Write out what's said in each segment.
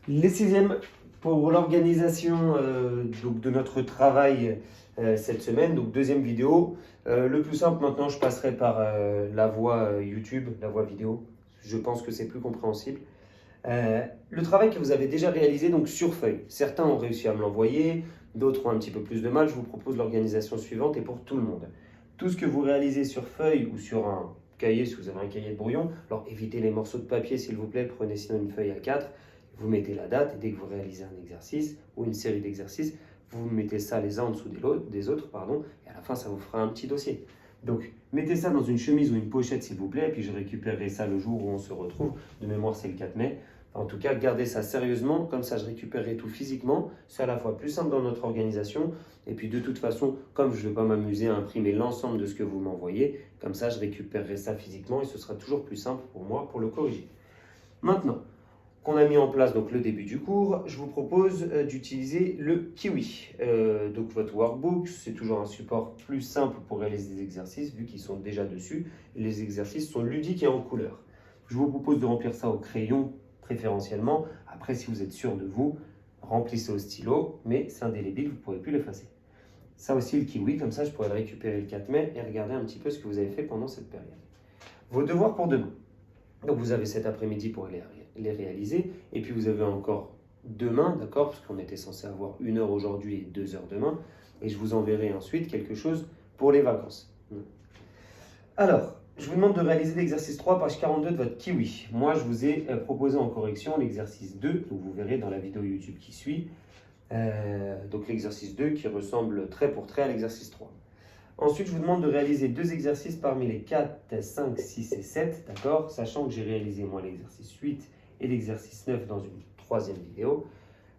Les sixièmes pour l'organisation donc de notre travail cette semaine, donc deuxième vidéo. Le plus simple maintenant, je passerai par la voie YouTube, la voie vidéo. Je pense que c'est plus compréhensible. Le travail que vous avez déjà réalisé donc sur feuille. Certains ont réussi à me l'envoyer, d'autres ont un petit peu plus de mal. Je vous propose l'organisation suivante et pour tout le monde. Tout ce que vous réalisez sur feuille ou sur un cahier, si vous avez un cahier de brouillon, alors évitez les morceaux de papier s'il vous plaît, prenez sinon une feuille A4, vous mettez la date et dès que vous réalisez un exercice ou une série d'exercices, vous mettez ça les uns en dessous des autres, et à la fin ça vous fera un petit dossier. Donc mettez ça dans une chemise ou une pochette s'il vous plaît, et puis je récupérerai ça le jour où on se retrouve. De mémoire c'est le 4 mai. En tout cas, gardez ça sérieusement, comme ça je récupérerai tout physiquement. C'est à la fois plus simple dans notre organisation, et puis de toute façon, comme je ne vais pas m'amuser à imprimer l'ensemble de ce que vous m'envoyez, comme ça je récupérerai ça physiquement et ce sera toujours plus simple pour moi pour le corriger. Maintenant qu'on a mis en place donc le début du cours, je vous propose d'utiliser le Kiwi. Donc votre workbook, c'est toujours un support plus simple pour réaliser des exercices vu qu'ils sont déjà dessus. Les exercices sont ludiques et en couleur. Je vous propose de remplir ça au crayon préférentiellement. Après, si vous êtes sûr de vous, remplissez au stylo, mais c'est indélébile, vous ne pourrez plus l'effacer. Ça aussi, le Kiwi, comme ça, je pourrais le récupérer le 4 mai et regarder un petit peu ce que vous avez fait pendant cette période. Vos devoirs pour demain. Donc, vous avez cet après-midi pour les réaliser, et puis vous avez encore demain, d'accord, parce qu'on était censé avoir 1 heure aujourd'hui et 2 heures demain, et je vous enverrai ensuite quelque chose pour les vacances. Alors, je vous demande de réaliser l'exercice 3, page 42 de votre Kiwi. Moi, je vous ai proposé en correction l'exercice 2, donc vous verrez dans la vidéo YouTube qui suit. Donc l'exercice 2 qui ressemble trait pour trait à l'exercice 3. Ensuite, je vous demande de réaliser 2 exercices parmi les 4, 5, 6 et 7, d'accord, sachant que j'ai réalisé moi l'exercice 8 et l'exercice 9 dans une troisième vidéo.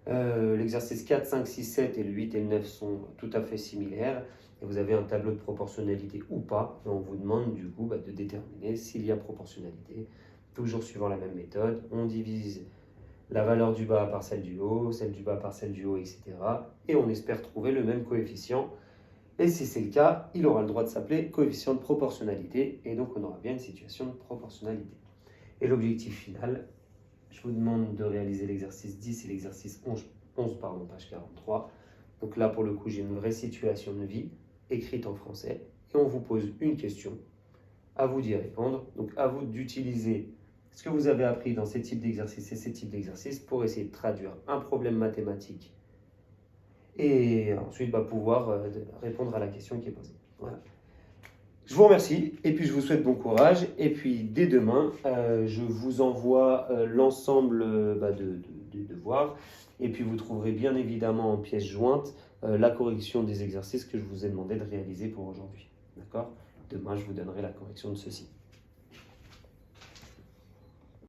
L'exercice 4, 5, 6, 7 et le 8 et le 9 sont tout à fait similaires. Et vous avez un tableau de proportionnalité ou pas. Et on vous demande du coup de déterminer s'il y a proportionnalité. Toujours suivant la même méthode. On divise la valeur du bas par celle du haut, celle du bas par celle du haut, etc. Et on espère trouver le même coefficient. Et si c'est le cas, il aura le droit de s'appeler coefficient de proportionnalité. Et donc on aura bien une situation de proportionnalité. Et l'objectif final, je vous demande de réaliser l'exercice 10 et l'exercice 11, page 43. Donc là, pour le coup, j'ai une vraie situation de vie écrite en français. Et on vous pose une question. À vous d'y répondre. Donc à vous d'utiliser ce que vous avez appris dans ces types d'exercices et ces types d'exercices pour essayer de traduire un problème mathématique et ensuite pouvoir répondre à la question qui est posée. Voilà. Je vous remercie et puis je vous souhaite bon courage. Et puis dès demain, je vous envoie l'ensemble des devoirs. Et puis vous trouverez bien évidemment en pièce jointe la correction des exercices que je vous ai demandé de réaliser pour aujourd'hui. D'accord ? Demain, je vous donnerai la correction de ceci.